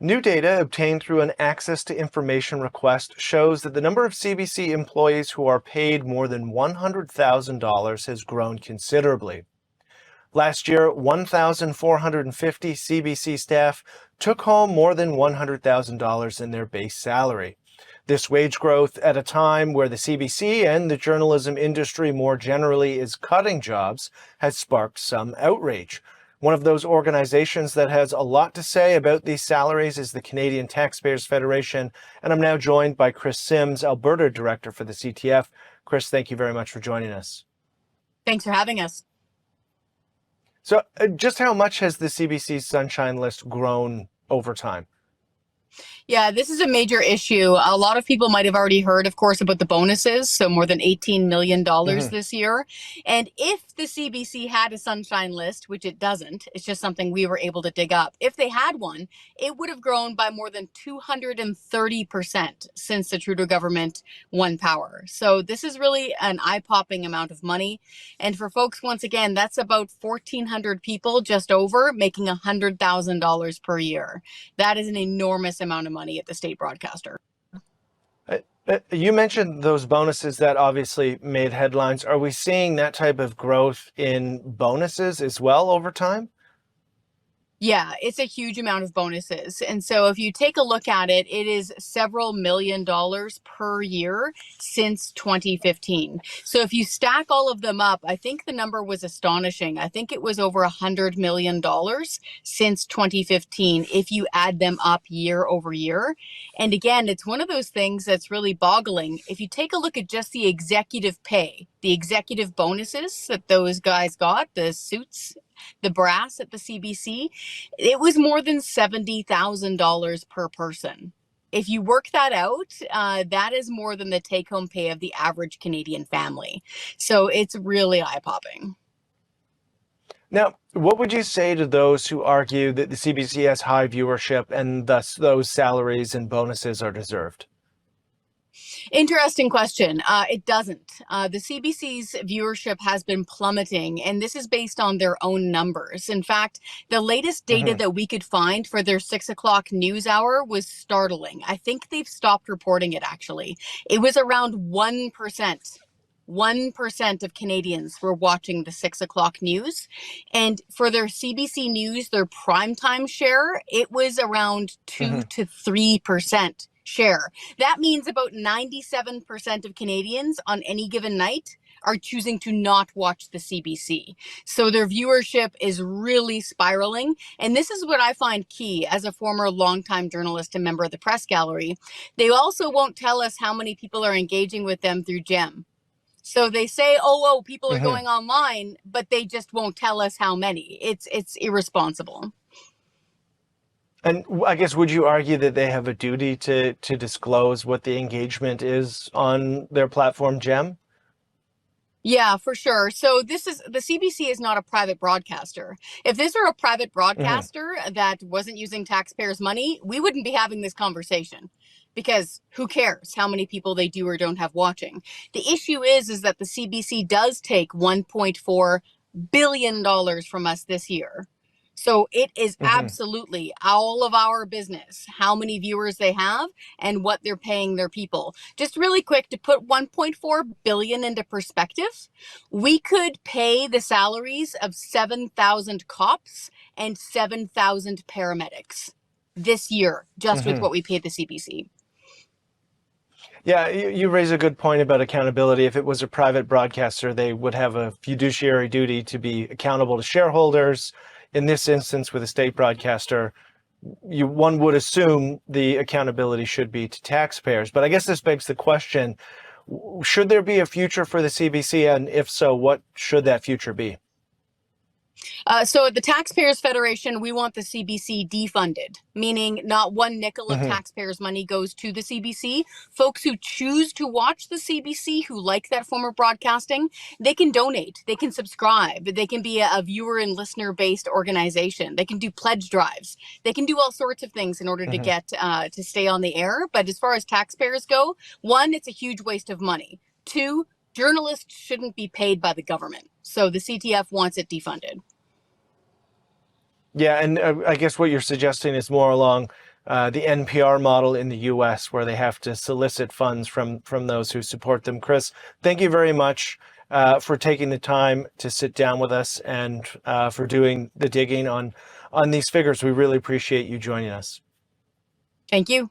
New data obtained through an access to information request shows that the number of CBC employees who are paid more than $100,000 has grown considerably. Last year, 1,450 CBC staff took home more than $100,000 in their base salary. This wage growth at a time where the CBC and the journalism industry more generally is cutting jobs has sparked some outrage. One of those organizations that has a lot to say about these salaries is the Canadian Taxpayers Federation, and I'm now joined by Kris Sims, Alberta Director for the CTF. Kris, thank you very much for joining us. Thanks for having us. So just how much has the CBC's Sunshine List grown over time? Yeah, this is a major issue. A lot of people might have already heard, of course, about the bonuses. So more than $18 million this year. And if the CBC had a Sunshine List, which it doesn't, it's just something we were able to dig up. If they had one, it would have grown by more than 230% since the Trudeau government won power. So this is really an eye-popping amount of money. And for folks, once again, that's about 1,400 people just over making $100,000 per year. That is an enormous amount of money at the state broadcaster. You mentioned those bonuses that obviously made headlines. Are we seeing that type of growth in bonuses as well over time? Yeah, it's a huge amount of bonuses. And so if you take a look at it, it is several $1 million per year since 2015. So if you stack all of them up, I think the number was astonishing. I think it was over $100 million since 2015 if you add them up year over year. And again, it's one of those things that's really boggling. If you take a look at just the executive pay, the executive bonuses that those guys got, the suits, the brass at the CBC, it was more than $70,000 per person. If you work that out, that is more than the take-home pay of the average Canadian family. So it's really eye-popping. Now, what would you say to those who argue that the CBC has high viewership and thus those salaries and bonuses are deserved? Interesting question. It doesn't. The CBC's viewership has been plummeting, and this is based on their own numbers. In fact, the latest data that we could find for their 6 o'clock news hour was startling. I think they've stopped reporting it, actually. It was around 1%. 1% of Canadians were watching the 6 o'clock news. And for their CBC News, their primetime share, it was around 2 to 3% share. That means about 97% of Canadians on any given night are choosing to not watch the CBC. So their viewership is really spiraling. And this is what I find key as a former longtime journalist and member of the press gallery. They also won't tell us how many people are engaging with them through GEM. So they say, oh, people are going online, but they just won't tell us how many. It's irresponsible. And I guess, would you argue that they have a duty to disclose what the engagement is on their platform, GEM? Yeah, for sure. So the CBC is not a private broadcaster. If this were a private broadcaster that wasn't using taxpayers' money, we wouldn't be having this conversation. Because who cares how many people they do or don't have watching? The issue is that the CBC does take $1.4 billion from us this year. So it is absolutely all of our business, how many viewers they have and what they're paying their people. Just really quick, to put 1.4 billion into perspective, we could pay the salaries of 7,000 cops and 7,000 paramedics this year, just with what we paid the CBC. Yeah, you raise a good point about accountability. If it was a private broadcaster, they would have a fiduciary duty to be accountable to shareholders. In this instance, with a state broadcaster, one would assume the accountability should be to taxpayers. But I guess this begs the question, should there be a future for the CBC? And if so, what should that future be? So at the Taxpayers Federation, we want the CBC defunded, meaning not one nickel of taxpayers' money goes to the CBC. Folks who choose to watch the CBC, who like that form of broadcasting, they can donate, they can subscribe, they can be a viewer and listener-based organization, they can do pledge drives, they can do all sorts of things in order to get to stay on the air. But as far as taxpayers go, one, it's a huge waste of money. Two, journalists shouldn't be paid by the government. So the CTF wants it defunded. Yeah, and I guess what you're suggesting is more along the NPR model in the U.S., where they have to solicit funds from those who support them. Kris, thank you very much for taking the time to sit down with us and for doing the digging on these figures. We really appreciate you joining us. Thank you.